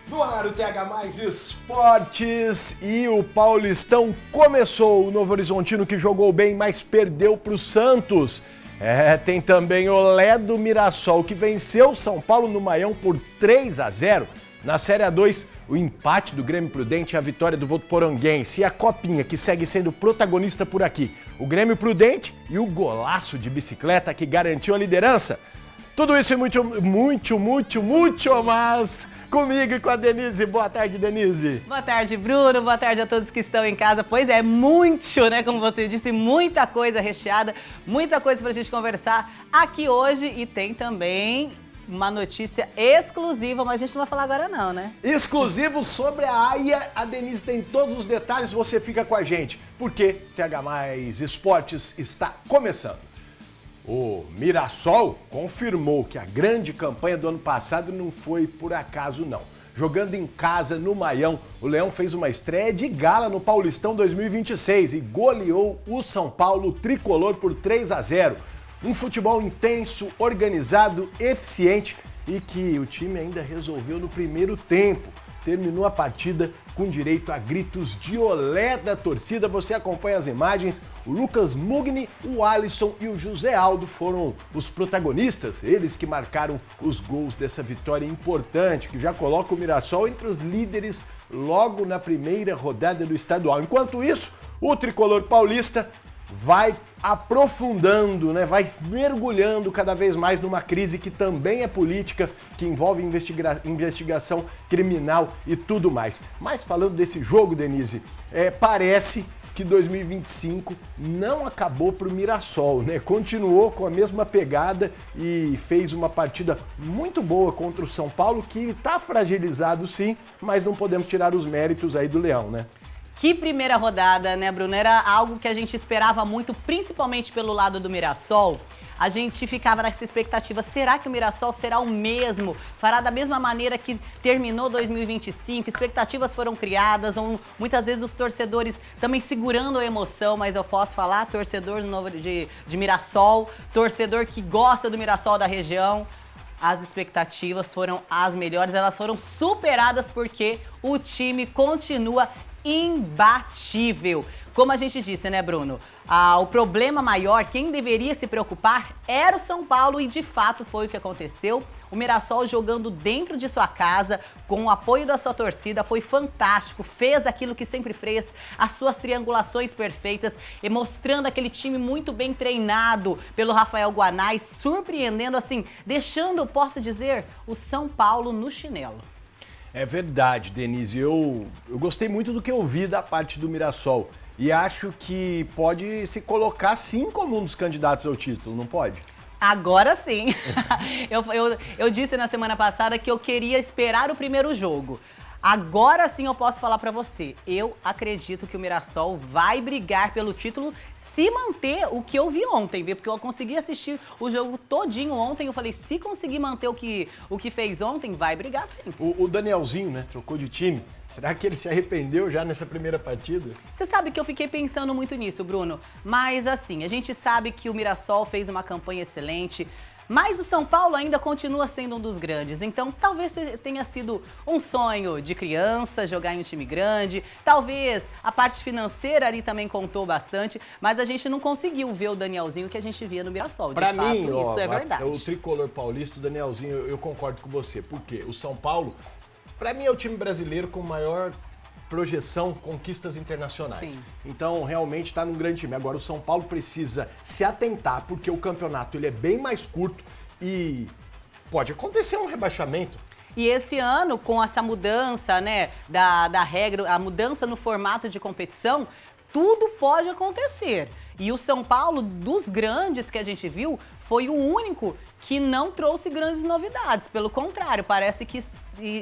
No ar o TH Mais Esportes e o Paulistão começou. O Novo Horizontino que jogou bem, mas perdeu para o Santos. Tem também o Ledo Mirassol que venceu o São Paulo no Maião por 3-0. Na Série A2, o empate do Grêmio Prudente e a vitória do Votuporanguense. E a Copinha, que segue sendo protagonista por aqui. O Grêmio Prudente e o golaço de bicicleta que garantiu a liderança. Tudo isso e muito mais comigo e com a Denise. Boa tarde, Denise. Boa tarde, Bruno. Boa tarde a todos que estão em casa. Pois é, muito, né? Como você disse, muita coisa recheada, muita coisa pra gente conversar aqui hoje. E tem também uma notícia exclusiva, mas a gente não vai falar agora não, né? Exclusivo sobre a AIA. A Denise tem todos os detalhes, você fica com a gente. Porque TH Mais Esportes está começando. O Mirassol confirmou que a grande campanha do ano passado não foi por acaso, não. Jogando em casa, no Maião, o Leão fez uma estreia de gala no Paulistão 2026 e goleou o São Paulo tricolor por 3-0. Um futebol intenso, organizado, eficiente e que o time ainda resolveu no primeiro tempo. Terminou a partida com direito a gritos de olé da torcida. Você acompanha as imagens. O Lucas Mugni, o Alisson e o José Aldo foram os protagonistas. Eles que marcaram os gols dessa vitória importante, que já coloca o Mirassol entre os líderes logo na primeira rodada do estadual. Enquanto isso, o tricolor paulista vai aprofundando, né? Vai mergulhando cada vez mais numa crise que também é política, que envolve investigação criminal e tudo mais. Mas falando desse jogo, Denise, parece que 2025 não acabou para o Mirassol, né? Continuou com a mesma pegada e fez uma partida muito boa contra o São Paulo, que está fragilizado sim, mas não podemos tirar os méritos aí do Leão, né? Que primeira rodada, né, Bruno? Era algo que a gente esperava muito, principalmente pelo lado do Mirassol. A gente ficava nessa expectativa, será que o Mirassol será o mesmo? Fará da mesma maneira que terminou 2025? Expectativas foram criadas, muitas vezes os torcedores também segurando a emoção, mas eu posso falar, torcedor de Mirassol, torcedor que gosta do Mirassol da região. As expectativas foram as melhores, elas foram superadas porque o time continua imbatível. Como a gente disse, né, Bruno? O problema maior, quem deveria se preocupar era o São Paulo e de fato foi o que aconteceu. O Mirassol jogando dentro de sua casa, com o apoio da sua torcida, foi fantástico. Fez aquilo que sempre fez, as suas triangulações perfeitas, e mostrando aquele time muito bem treinado pelo Rafael Guanais, surpreendendo assim, deixando, posso dizer, o São Paulo no chinelo. É verdade, Denise. Eu gostei muito do que eu vi da parte do Mirassol e acho que pode se colocar sim como um dos candidatos ao título, não pode? Agora sim. Eu disse na semana passada que eu queria esperar o primeiro jogo. Agora sim eu posso falar pra você, eu acredito que o Mirassol vai brigar pelo título se manter o que eu vi ontem, viu? Porque eu consegui assistir o jogo todinho ontem, eu falei, se conseguir manter o que fez ontem, vai brigar sim. O Danielzinho, né, trocou de time, será que ele se arrependeu já nessa primeira partida? Você sabe que eu fiquei pensando muito nisso, Bruno, mas assim, a gente sabe que o Mirassol fez uma campanha excelente, mas o São Paulo ainda continua sendo um dos grandes, então talvez tenha sido um sonho de criança jogar em um time grande, talvez a parte financeira ali também contou bastante, mas a gente não conseguiu ver o Danielzinho que a gente via no Mirassol. Pra mim, isso é verdade. O tricolor paulista, o Danielzinho, eu concordo com você, porque o São Paulo, pra mim é o time brasileiro com maior projeção, conquistas internacionais. Sim. Então, realmente está num grande time. Agora, o São Paulo precisa se atentar, porque o campeonato ele é bem mais curto e pode acontecer um rebaixamento. E esse ano, com essa mudança, né, da regra, a mudança no formato de competição, tudo pode acontecer. E o São Paulo, dos grandes que a gente viu, foi o único que não trouxe grandes novidades. Pelo contrário, parece que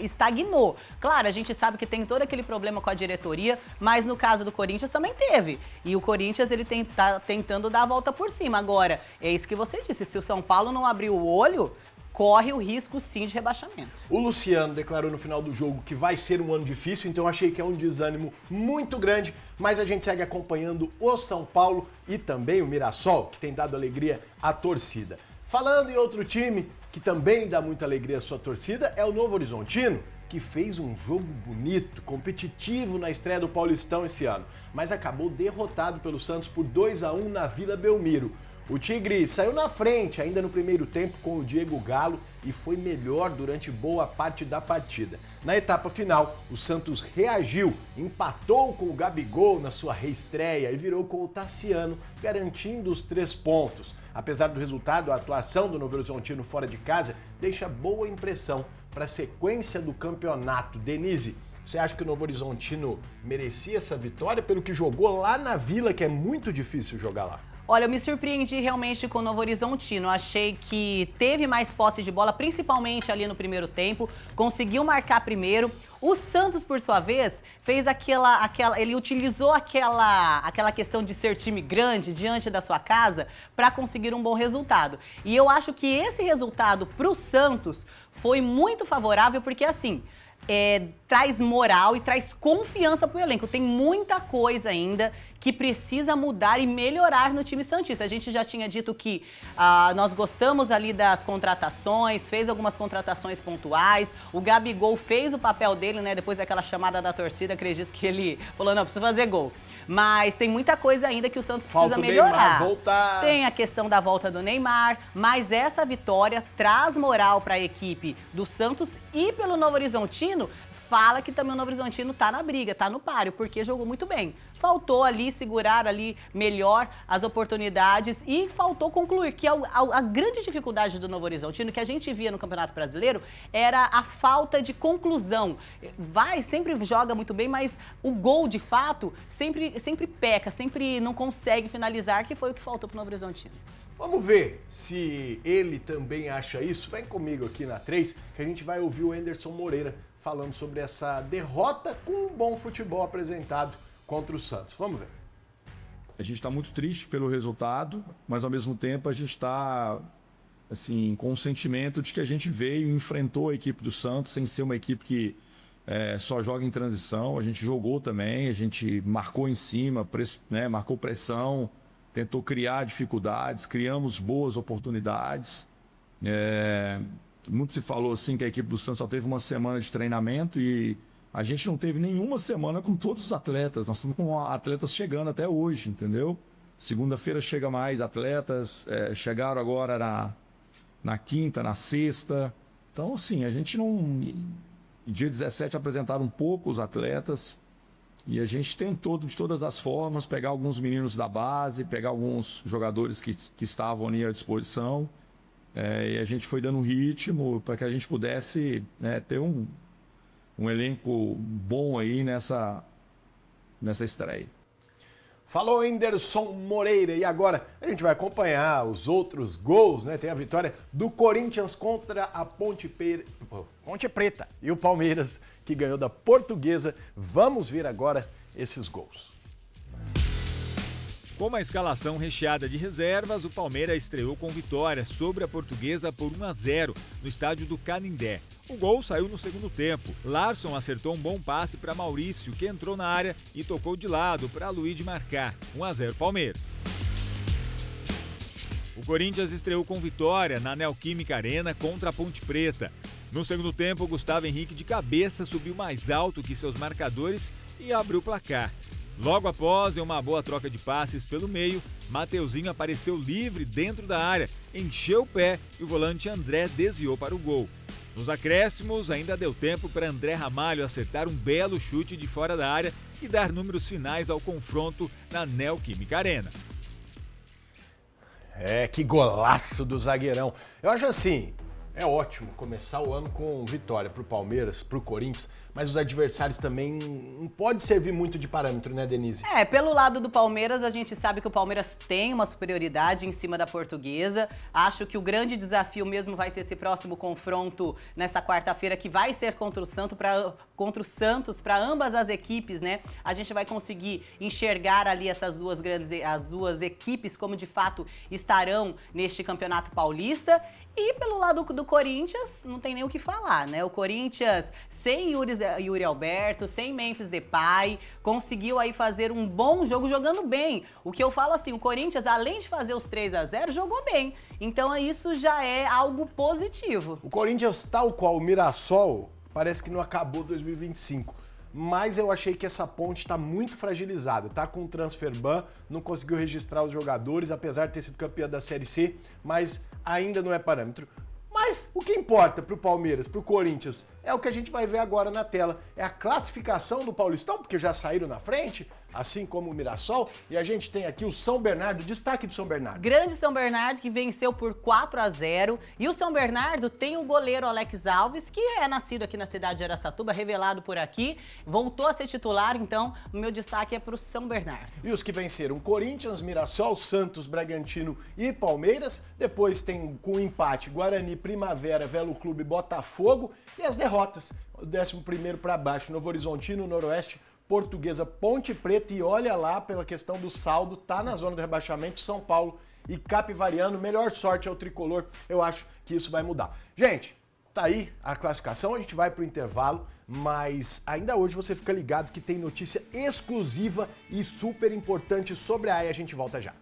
estagnou. Claro, a gente sabe que tem todo aquele problema com a diretoria, mas no caso do Corinthians também teve. E o Corinthians, ele tá tentando dar a volta por cima. Agora, é isso que você disse, se o São Paulo não abrir o olho, corre o risco sim de rebaixamento. O Luciano declarou no final do jogo que vai ser um ano difícil, então achei que é um desânimo muito grande, mas a gente segue acompanhando o São Paulo e também o Mirassol, que tem dado alegria à torcida. Falando em outro time que também dá muita alegria à sua torcida, é o Novo Horizontino, que fez um jogo bonito, competitivo na estreia do Paulistão esse ano, mas acabou derrotado pelo Santos por 2-1 na Vila Belmiro. O Tigre saiu na frente ainda no primeiro tempo com o Diego Galo e foi melhor durante boa parte da partida. Na etapa final, o Santos reagiu, empatou com o Gabigol na sua reestreia e virou com o Tassiano, garantindo os 3 pontos. Apesar do resultado, a atuação do Novo Horizontino fora de casa deixa boa impressão para a sequência do campeonato. Denise, você acha que o Novo Horizontino merecia essa vitória pelo que jogou lá na Vila, que é muito difícil jogar lá? Olha, eu me surpreendi realmente com o Novo Horizontino. Achei que teve mais posse de bola, principalmente ali no primeiro tempo. Conseguiu marcar primeiro. O Santos, por sua vez, fez ele utilizou aquela questão de ser time grande diante da sua casa para conseguir um bom resultado. E eu acho que esse resultado para o Santos foi muito favorável, porque assim, traz moral e traz confiança para o elenco. Tem muita coisa ainda que precisa mudar e melhorar no time santista. A gente já tinha dito que nós gostamos ali das contratações, fez algumas contratações pontuais. O Gabigol fez o papel dele, né? Depois daquela chamada da torcida, acredito que ele falou, não, preciso fazer gol. Mas tem muita coisa ainda que o Santos precisa melhorar. Neymar voltar. Tem a questão da volta do Neymar, mas essa vitória traz moral para a equipe do Santos e pelo Novo Horizontino, fala que também o Novo Horizontino tá na briga, tá no páreo, porque jogou muito bem. Faltou ali segurar ali melhor as oportunidades e faltou concluir, que a grande dificuldade do Novo Horizontino, que a gente via no Campeonato Brasileiro, era a falta de conclusão. Sempre joga muito bem, mas o gol, de fato, sempre peca, sempre não consegue finalizar, que foi o que faltou pro Novo Horizontino. Vamos ver se ele também acha isso. Vem comigo aqui na 3, que a gente vai ouvir o Anderson Moreira falando sobre essa derrota com um bom futebol apresentado contra o Santos. Vamos ver. A gente está muito triste pelo resultado, mas ao mesmo tempo a gente está assim, com o sentimento de que a gente veio e enfrentou a equipe do Santos sem ser uma equipe que só joga em transição. A gente jogou também, a gente marcou em cima, marcou pressão, tentou criar dificuldades, criamos boas oportunidades. Muito se falou assim que a equipe do Santos só teve uma semana de treinamento e a gente não teve nenhuma semana com todos os atletas. Nós estamos com atletas chegando até hoje, entendeu? Segunda-feira chega mais atletas, chegaram agora na quinta, na sexta. Então, assim, a gente não... Dia 17 apresentaram um pouco os atletas e a gente tentou de todas as formas pegar alguns meninos da base, pegar alguns jogadores que estavam ali à disposição. E a gente foi dando um ritmo para que a gente pudesse ter um elenco bom aí nessa estreia. Falou Anderson Moreira. E agora a gente vai acompanhar os outros gols, né? Tem a vitória do Corinthians contra a Ponte Preta e o Palmeiras, que ganhou da Portuguesa. Vamos ver agora esses gols. Com uma escalação recheada de reservas, o Palmeiras estreou com vitória sobre a Portuguesa por 1-0 no estádio do Canindé. O gol saiu no segundo tempo. Larson acertou um bom passe para Maurício, que entrou na área e tocou de lado para Luiz marcar. 1-0 Palmeiras. O Corinthians estreou com vitória na Neoquímica Arena contra a Ponte Preta. No segundo tempo, Gustavo Henrique de cabeça subiu mais alto que seus marcadores e abriu o placar. Logo após, em uma boa troca de passes pelo meio, Mateuzinho apareceu livre dentro da área, encheu o pé e o volante André desviou para o gol. Nos acréscimos, ainda deu tempo para André Ramalho acertar um belo chute de fora da área e dar números finais ao confronto na Neoquímica Arena. Que golaço do zagueirão. Eu acho assim, é ótimo começar o ano com vitória pro Palmeiras, pro Corinthians, mas os adversários também não pode servir muito de parâmetro, né, Denise? Pelo lado do Palmeiras, a gente sabe que o Palmeiras tem uma superioridade em cima da Portuguesa. Acho que o grande desafio mesmo vai ser esse próximo confronto nessa quarta-feira, que vai ser contra o Santos, para ambas as equipes, né? A gente vai conseguir enxergar ali as duas equipes como de fato estarão neste Campeonato Paulista. E pelo lado do Corinthians, não tem nem o que falar, né? O Corinthians, sem Yuri Alberto, sem Memphis Depay, conseguiu aí fazer um bom jogo, jogando bem. O que eu falo assim, o Corinthians, além de fazer os 3-0, jogou bem. Então isso já é algo positivo. O Corinthians, tal qual o Mirassol, parece que não acabou 2025. Mas eu achei que essa ponte está muito fragilizada, tá com transfer ban, não conseguiu registrar os jogadores, apesar de ter sido campeã da Série C, mas ainda não é parâmetro. Mas o que importa para o Palmeiras, para o Corinthians, é o que a gente vai ver agora na tela. É a classificação do Paulistão, porque já saíram na frente, assim como o Mirassol. E a gente tem aqui o São Bernardo, destaque do São Bernardo. Grande São Bernardo, que venceu por 4-0. E o São Bernardo tem o goleiro Alex Alves, que é nascido aqui na cidade de Araçatuba, revelado por aqui. Voltou a ser titular, então o meu destaque é para o São Bernardo. E os que venceram: Corinthians, Mirassol, Santos, Bragantino e Palmeiras. Depois tem com empate Guarani, Primavera, Velo Clube, Botafogo. E as derrotas: o 11º para baixo, Novo Horizontino, Noroeste, Portuguesa, Ponte Preta, e olha lá, pela questão do saldo, tá na zona do rebaixamento, São Paulo e Capivariano. Melhor sorte ao tricolor, eu acho que isso vai mudar. Gente, tá aí a classificação, a gente vai pro intervalo, mas ainda hoje você fica ligado que tem notícia exclusiva e super importante sobre a AIA, a gente volta já.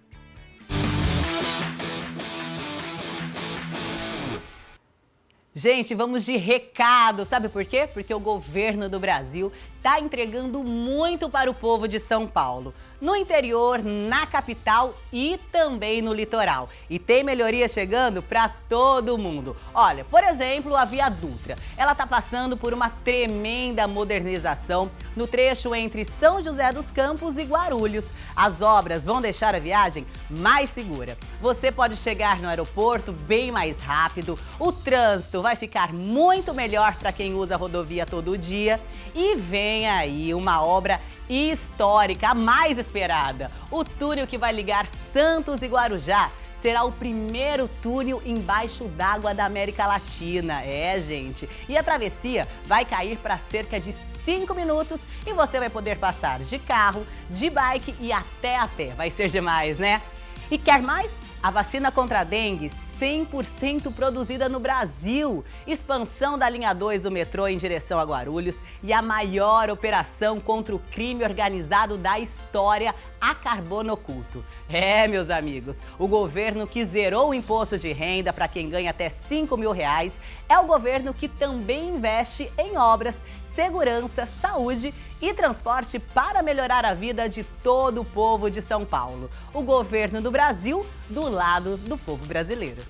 Gente, vamos de recado, sabe por quê? Porque o governo do Brasil está entregando muito para o povo de São Paulo, no interior, na capital e também no litoral. E tem melhoria chegando para todo mundo. Olha, por exemplo, a Via Dutra. Ela está passando por uma tremenda modernização no trecho entre São José dos Campos e Guarulhos. As obras vão deixar a viagem mais segura. Você pode chegar no aeroporto bem mais rápido, o trânsito vai ficar muito melhor para quem usa a rodovia todo dia. E vem aí uma obra histórica, a mais esperada. O túnel que vai ligar Santos e Guarujá será o primeiro túnel embaixo d'água da América Latina. É, gente. E a travessia vai cair para cerca de 5 minutos e você vai poder passar de carro, de bike e até a pé. Vai ser demais, né? E quer mais? A vacina contra a dengue 100% produzida no Brasil. Expansão da linha 2 do metrô em direção a Guarulhos e a maior operação contra o crime organizado da história, a Carbono Oculto. É, meus amigos, o governo que zerou o imposto de renda para quem ganha até R$5 mil é o governo que também investe em obras, segurança, saúde e transporte para melhorar a vida de todo o povo de São Paulo. O governo do Brasil do lado do povo brasileiro.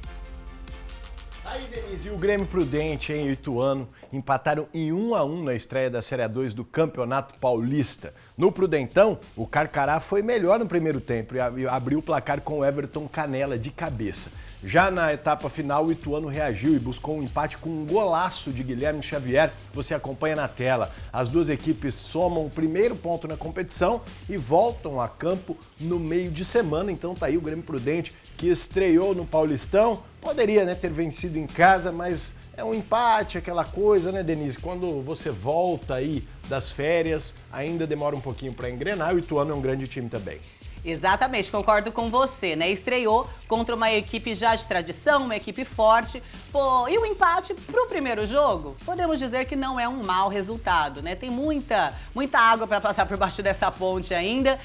Aí, Denise, e o Grêmio Prudente e o Ituano empataram em 1-1 na estreia da Série A2 do Campeonato Paulista. No Prudentão, o Carcará foi melhor no primeiro tempo e abriu o placar com o Everton Canela de cabeça. Já na etapa final, o Ituano reagiu e buscou um empate com um golaço de Guilherme Xavier. Você acompanha na tela. As duas equipes somam o primeiro ponto na competição e voltam a campo no meio de semana. Então tá aí o Grêmio Prudente, que estreou no Paulistão. Poderia, né, ter vencido em casa, mas é um empate, aquela coisa, né, Denise? Quando você volta aí das férias, ainda demora um pouquinho para engrenar. O Ituano é um grande time também. Exatamente, concordo com você, né? Estreou contra uma equipe já de tradição, uma equipe forte. Pô, e o empate pro primeiro jogo, podemos dizer que não é um mau resultado, né? Tem muita água para passar por baixo dessa ponte ainda,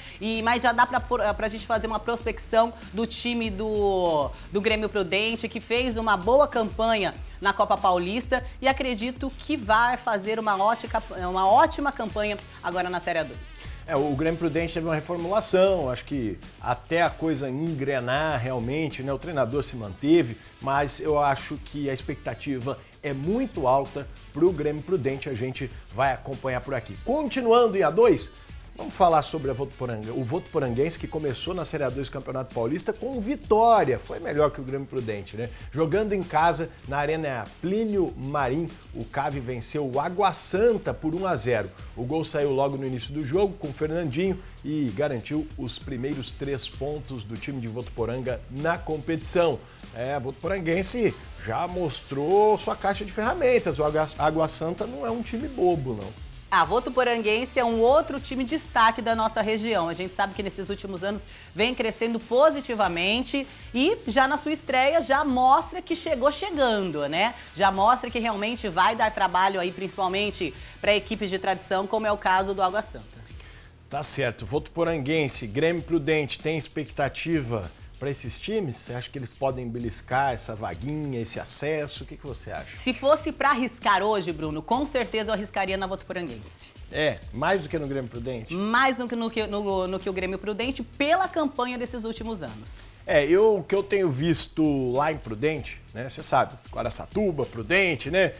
mas já dá pra gente fazer uma prospecção do time do Grêmio Prudente, que fez uma boa campanha na Copa Paulista e acredito que vai fazer uma ótima campanha agora na Série A2. O Grêmio Prudente teve uma reformulação, acho que até a coisa engrenar realmente, né? O treinador se manteve, mas eu acho que a expectativa é muito alta para o Grêmio Prudente, a gente vai acompanhar por aqui. Continuando em A2, vamos falar sobre o Votuporanguense, que começou na Série A2 do Campeonato Paulista com vitória. Foi melhor que o Grêmio Prudente, né? Jogando em casa, na Arena Plínio Marim, o Cave venceu o Água Santa por 1-0. O gol saiu logo no início do jogo com o Fernandinho e garantiu os primeiros 3 pontos do time de Votuporanga na competição. O Votuporanguense já mostrou sua caixa de ferramentas. O Água Santa não é um time bobo, não. A Votuporanguense é um outro time de destaque da nossa região. A gente sabe que nesses últimos anos vem crescendo positivamente e já na sua estreia já mostra que chegou chegando, né? Já mostra que realmente vai dar trabalho aí, principalmente para equipes de tradição, como é o caso do Água Santa. Tá certo. Votuporanguense, Grêmio Prudente, tem expectativa para esses times? Você acha que eles podem beliscar essa vaguinha, esse acesso? O que você acha? Se fosse para arriscar hoje, Bruno, com certeza eu arriscaria na Votuporanguense. Mais do que no Grêmio Prudente? Mais do que no que o Grêmio Prudente, pela campanha desses últimos anos. O que eu tenho visto lá em Prudente, né? Você sabe, Araçatuba, Prudente, né?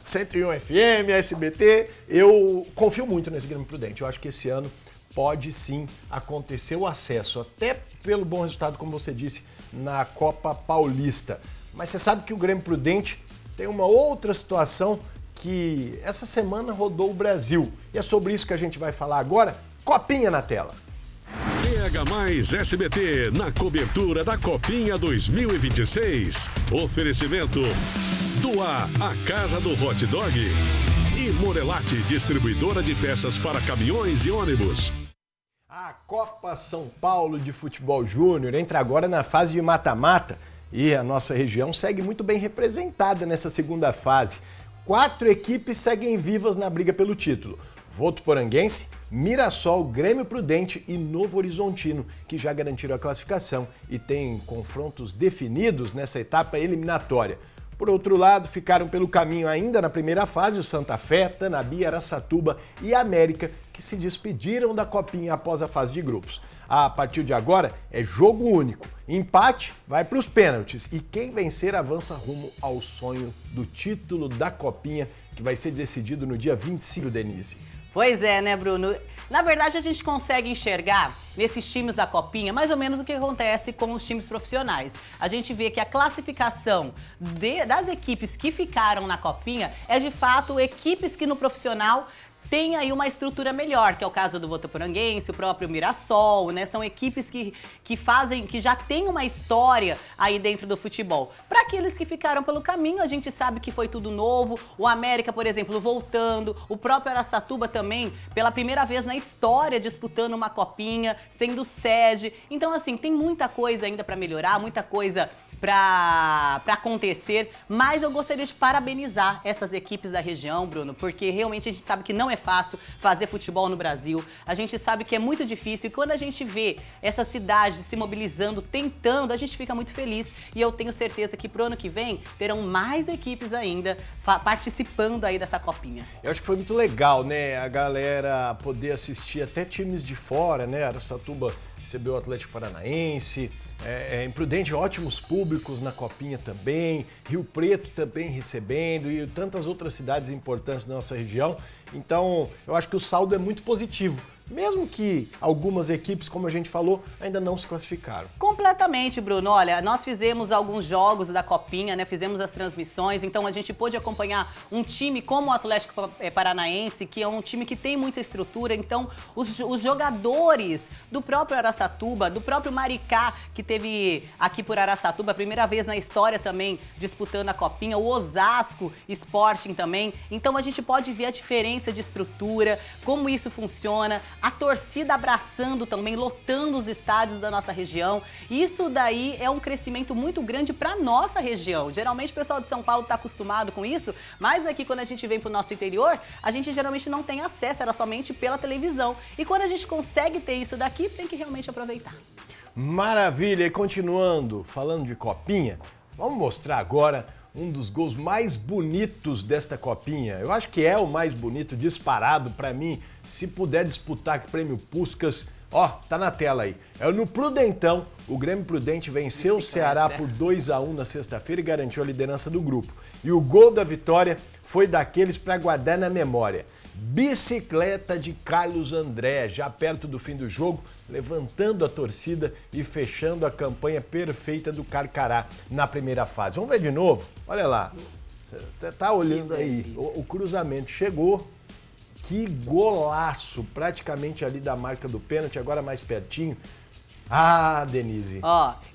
101 FM, SBT, eu confio muito nesse Grêmio Prudente. Eu acho que esse ano pode sim acontecer o acesso, até pelo bom resultado, como você disse, na Copa Paulista. Mas você sabe que o Grêmio Prudente tem uma outra situação que essa semana rodou o Brasil. E é sobre isso que a gente vai falar agora. Copinha na tela. PH+ SBT na cobertura da Copinha 2026. Oferecimento Doa, a Casa do Hot Dog. E Morelate, distribuidora de peças para caminhões e ônibus. A Copa São Paulo de Futebol Júnior entra agora na fase de mata-mata e a nossa região segue muito bem representada nessa segunda fase. 4 equipes seguem vivas na briga pelo título. Votuporanguense, Mirassol, Grêmio Prudente e Novo Horizontino, que já garantiram a classificação e têm confrontos definidos nessa etapa eliminatória. Por outro lado, ficaram pelo caminho ainda na primeira fase o Santa Fé, Tanabi, Araçatuba e América, que se despediram da Copinha após a fase de grupos. A partir de agora é jogo único. Empate vai para os pênaltis e quem vencer avança rumo ao sonho do título da Copinha, que vai ser decidido no dia 25, Denise. Pois é, né, Bruno? Na verdade, a gente consegue enxergar nesses times da Copinha mais ou menos o que acontece com os times profissionais. A gente vê que a classificação das equipes que ficaram na Copinha é, de fato, equipes que no profissional tem aí uma estrutura melhor, que é o caso do Votuporanguense, o próprio Mirassol, né? São equipes que já tem uma história aí dentro do futebol. Para aqueles que ficaram pelo caminho, a gente sabe que foi tudo novo. O América, por exemplo, voltando, o próprio Araçatuba também, pela primeira vez na história, disputando uma copinha, sendo sede. Então, assim, tem muita coisa ainda para melhorar, muita coisa para acontecer, mas eu gostaria de parabenizar essas equipes da região, Bruno, porque realmente a gente sabe que não é fácil fazer futebol no Brasil, a gente sabe que é muito difícil e quando a gente vê essa cidade se mobilizando, tentando, a gente fica muito feliz e eu tenho certeza que pro ano que vem terão mais equipes ainda participando aí dessa copinha. Eu acho que foi muito legal, né, a galera poder assistir até times de fora, né, Araçatuba recebeu o Atlético Paranaense, em Prudente ótimos públicos na Copinha também, Rio Preto também recebendo e tantas outras cidades importantes da nossa região. Então, eu acho que o saldo é muito positivo, mesmo que algumas equipes, como a gente falou, ainda não se classificaram. Completamente, Bruno. Olha, nós fizemos alguns jogos da Copinha, né? Fizemos as transmissões, então a gente pôde acompanhar um time como o Atlético Paranaense, que é um time que tem muita estrutura, então os jogadores do próprio Araçatuba, do próprio Maricá, que teve aqui por Araçatuba, a primeira vez na história também disputando a Copinha, o Osasco Sporting também, então a gente pode ver a diferença de estrutura, como isso funciona, a torcida abraçando também, lotando os estádios da nossa região. Isso daí é um crescimento muito grande para nossa região. Geralmente o pessoal de São Paulo está acostumado com isso, mas aqui quando a gente vem para o nosso interior, a gente geralmente não tem acesso, era somente pela televisão. E quando a gente consegue ter isso daqui, tem que realmente aproveitar. Maravilha! E continuando, falando de Copinha, vamos mostrar agora um dos gols mais bonitos desta Copinha. Eu acho que é o mais bonito, disparado para mim. Se puder disputar com o Prêmio Puskás, tá na tela aí. É no Prudentão, o Grêmio Prudente venceu o Ceará por 2-1 na sexta-feira e garantiu a liderança do grupo. E o gol da vitória foi daqueles para guardar na memória. Bicicleta de Carlos André, já perto do fim do jogo, levantando a torcida e fechando a campanha perfeita do Carcará na primeira fase. Vamos ver de novo? Olha lá, você tá olhando aí, o cruzamento chegou, que golaço, praticamente ali da marca do pênalti, agora mais pertinho. Ah, Denise.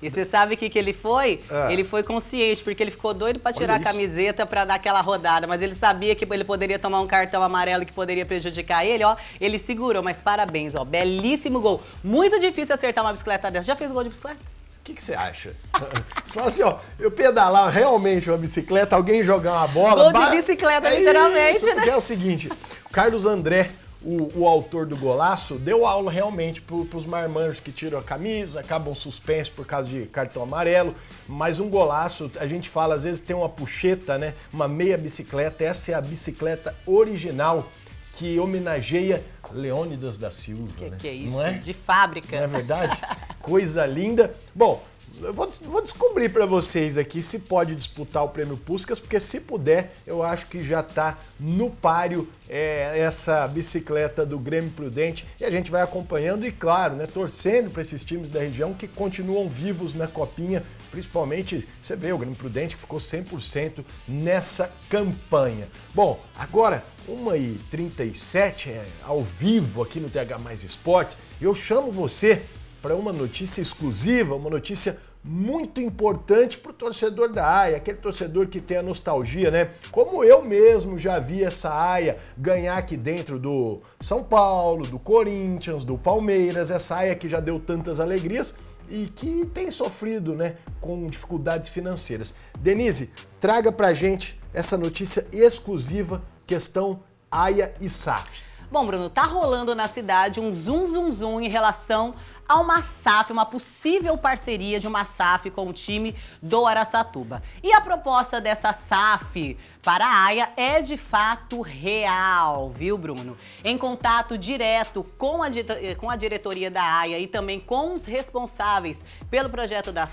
E você sabe o que ele foi? Ele foi consciente, porque ele ficou doido pra tirar a camiseta pra dar aquela rodada, mas ele sabia que ele poderia tomar um cartão amarelo que poderia prejudicar ele, ele segurou, mas parabéns, belíssimo gol. Muito difícil acertar uma bicicleta dessa. Já fez gol de bicicleta? O que você acha? Só assim, eu pedalar realmente uma bicicleta, alguém jogar uma bola... Gol de bicicleta, literalmente, isso, né? Porque é o seguinte, o Carlos André, o autor do golaço deu aula realmente pros marmanjos que tiram a camisa, acabam suspensos por causa de cartão amarelo, mas um golaço, a gente fala, às vezes tem uma pucheta, né? Uma meia bicicleta, essa é a bicicleta original que homenageia Leônidas da Silva. Que é isso? Não é? De fábrica. Não é verdade? Coisa linda. Bom, eu vou descobrir para vocês aqui se pode disputar o Prêmio Puskás, porque se puder, eu acho que já está no páreo essa bicicleta do Grêmio Prudente e a gente vai acompanhando e, claro, né, torcendo para esses times da região que continuam vivos na Copinha, principalmente, você vê o Grêmio Prudente que ficou 100% nessa campanha. Bom, agora, 1h37, ao vivo aqui no TH Mais Esportes, eu chamo você para uma notícia exclusiva, uma notícia muito importante para o torcedor da AIA, aquele torcedor que tem a nostalgia, né? Como eu mesmo já vi essa AIA ganhar aqui dentro do São Paulo, do Corinthians, do Palmeiras, essa AIA que já deu tantas alegrias e que tem sofrido, né, com dificuldades financeiras. Denise, traga pra gente essa notícia exclusiva, questão AIA e SAF. Bom, Bruno, tá rolando na cidade um zum em relação a uma SAF, uma possível parceria de uma SAF com o time do Araçatuba. E a proposta dessa SAF para a AIA é de fato real, viu, Bruno? Em contato direto com a diretoria da AIA e também com os responsáveis pelo projeto da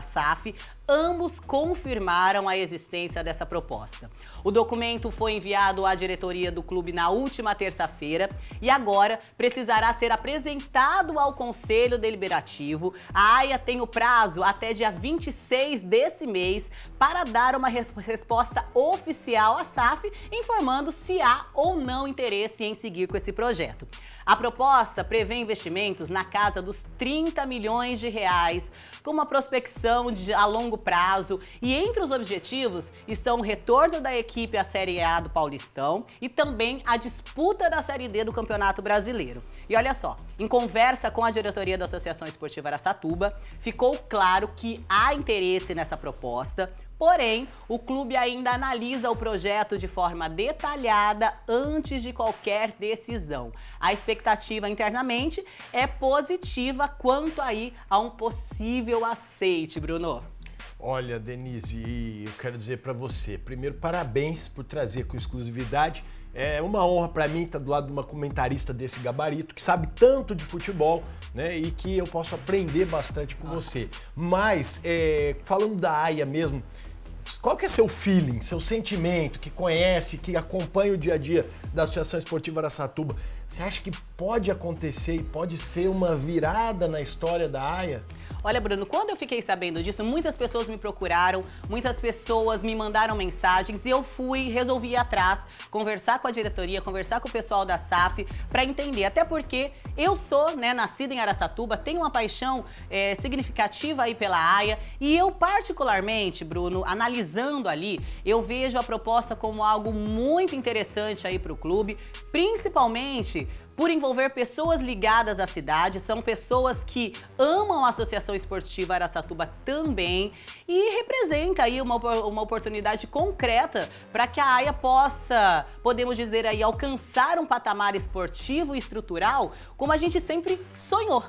SAF, ambos confirmaram a existência dessa proposta. O documento foi enviado à diretoria do clube na última terça-feira e agora precisará ser apresentado ao Conselho Deliberativo. A AIA tem o prazo até dia 26 desse mês para dar uma resposta oficial à SAF, informando se há ou não interesse em seguir com esse projeto. A proposta prevê investimentos na casa dos 30 milhões de reais, com uma prospecção a longo prazo, e entre os objetivos estão o retorno da equipe à Série A do Paulistão e também a disputa da Série D do Campeonato Brasileiro. E olha só, em conversa com a diretoria da Associação Esportiva Araçatuba, ficou claro que há interesse nessa proposta. Porém, o clube ainda analisa o projeto de forma detalhada antes de qualquer decisão. A expectativa internamente é positiva quanto aí a um possível aceite, Bruno. Olha, Denise, eu quero dizer para você, primeiro, parabéns por trazer com exclusividade. É uma honra para mim estar do lado de uma comentarista desse gabarito, que sabe tanto de futebol, né, e que eu posso aprender bastante com você. Mas, falando da AIA mesmo, qual que é seu feeling, seu sentimento, que conhece, que acompanha o dia a dia da Associação Esportiva Araçatuba? Você acha que pode acontecer e pode ser uma virada na história da AIA? Olha, Bruno, quando eu fiquei sabendo disso, muitas pessoas me procuraram, muitas pessoas me mandaram mensagens e eu resolvi ir atrás, conversar com a diretoria, conversar com o pessoal da SAF para entender. Até porque eu sou, né, nascida em Araçatuba, tenho uma paixão significativa aí pela AIA e eu particularmente, Bruno, analisando ali, eu vejo a proposta como algo muito interessante aí para o clube, principalmente por envolver pessoas ligadas à cidade, são pessoas que amam a Associação Esportiva Araçatuba também e representa aí uma oportunidade concreta para que a AIA possa, podemos dizer aí, alcançar um patamar esportivo e estrutural como a gente sempre sonhou.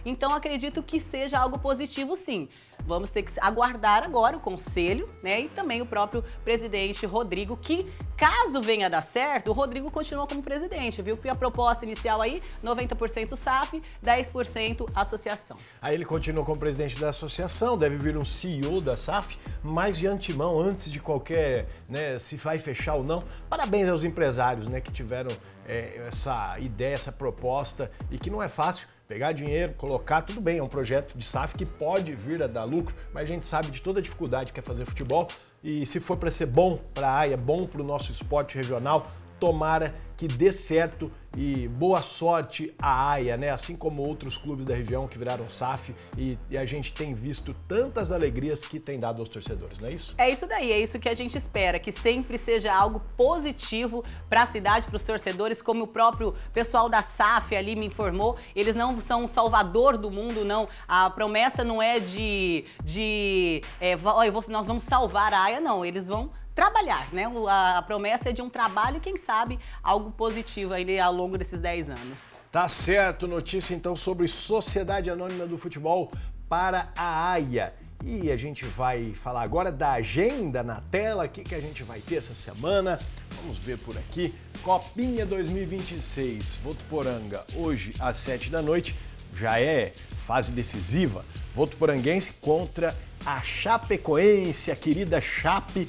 Então acredito que seja algo positivo, sim. Vamos ter que aguardar agora o conselho, né, e também o próprio presidente Rodrigo, que caso venha a dar certo, o Rodrigo continua como presidente, viu? Porque a proposta inicial aí, 90% SAF, 10% associação. Aí ele continua como presidente da associação, deve vir um CEO da SAF, mas de antemão, antes de qualquer, né, se vai fechar ou não, parabéns aos empresários, né, que tiveram essa ideia, essa proposta e que não é fácil. Pegar dinheiro, colocar, tudo bem, é um projeto de SAF que pode vir a dar lucro, mas a gente sabe de toda a dificuldade que é fazer futebol e se for para ser bom para a AIA, bom para o nosso esporte regional, tomara que dê certo e boa sorte à AIA, né? Assim como outros clubes da região que viraram SAF e a gente tem visto tantas alegrias que tem dado aos torcedores, não é isso? É isso daí, é isso que a gente espera, que sempre seja algo positivo para a cidade, para os torcedores, como o próprio pessoal da SAF ali me informou, eles não são o salvador do mundo, não. A promessa não é nós vamos salvar a AIA, não. Eles vão trabalhar, né? A promessa é de um trabalho e, quem sabe, algo positivo aí ao longo desses 10 anos. Tá certo, notícia então sobre Sociedade Anônima do Futebol para a AIA. E a gente vai falar agora da agenda na tela, o que a gente vai ter essa semana. Vamos ver por aqui. Copinha 2026, Votuporanga, hoje às 7 da noite, já é fase decisiva. Votuporanguense contra a Chapecoense, a querida Chape.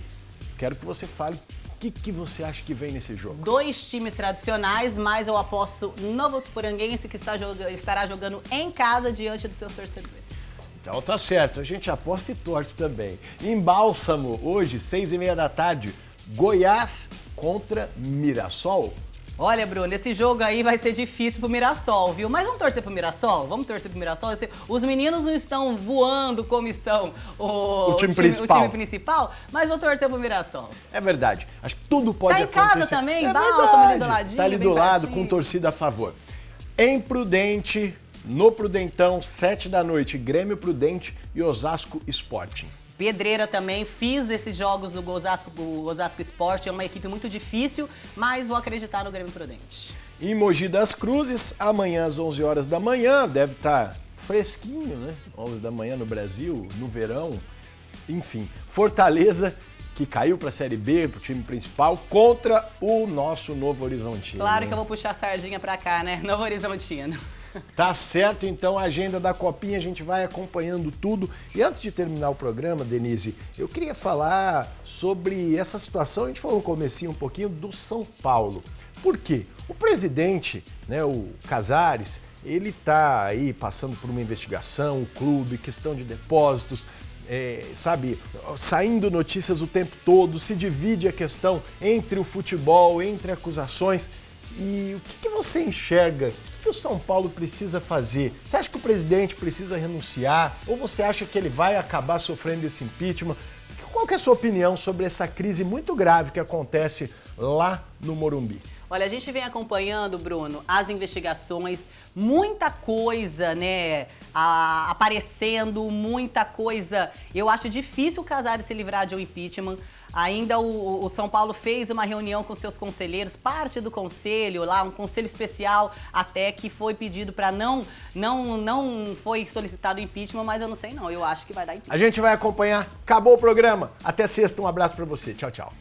Quero que você fale o que você acha que vem nesse jogo. 2 times tradicionais, mas eu aposto no Votuporanguense, que estará jogando em casa diante dos seus torcedores. Então tá certo, a gente aposta e torce também. Em Bálsamo, hoje, 6h30 da tarde, Goiás contra Mirassol. Olha, Bruno, esse jogo aí vai ser difícil pro Mirassol, viu? Mas vamos torcer pro Mirassol? Vamos torcer pro Mirassol? Os meninos não estão voando como estão o time principal, mas vou torcer pro Mirassol. É verdade. Acho que tudo pode acontecer. Tá em casa também, Bálsamo ali do ladinho. Tá ali do lado, com torcida a favor. Em Prudente, no Prudentão, 7 da noite, Grêmio Prudente e Osasco Sporting. Pedreira também, fiz esses jogos do Osasco Sport, é uma equipe muito difícil, mas vou acreditar no Grêmio Prudente. Em Mogi das Cruzes, amanhã às 11 horas da manhã, deve estar fresquinho, né? 11 da manhã no Brasil, no verão, enfim. Fortaleza, que caiu para a Série B, para o time principal, contra o nosso Novo Horizontino. Claro que eu vou puxar a sardinha para cá, né? Novo Horizontino. Tá certo, então a agenda da Copinha, a gente vai acompanhando tudo. E antes de terminar o programa, Denise, eu queria falar sobre essa situação, a gente falou no comecinho um pouquinho do São Paulo. Por quê? O presidente, né, o Casares, ele tá aí passando por uma investigação, o clube, questão de depósitos, saindo notícias o tempo todo, se divide a questão entre o futebol, entre acusações. E o que você enxerga? O que o São Paulo precisa fazer? Você acha que o presidente precisa renunciar? Ou você acha que ele vai acabar sofrendo esse impeachment? Qual que é a sua opinião sobre essa crise muito grave que acontece lá no Morumbi? Olha, a gente vem acompanhando, Bruno, as investigações, muita coisa, né, aparecendo, muita coisa. Eu acho difícil o Casares se livrar de um impeachment. Ainda o São Paulo fez uma reunião com seus conselheiros, parte do conselho lá, um conselho especial até que foi pedido para não foi solicitado impeachment, mas eu não sei não, eu acho que vai dar impeachment. A gente vai acompanhar. Acabou o programa. Até sexta, um abraço para você. Tchau, tchau.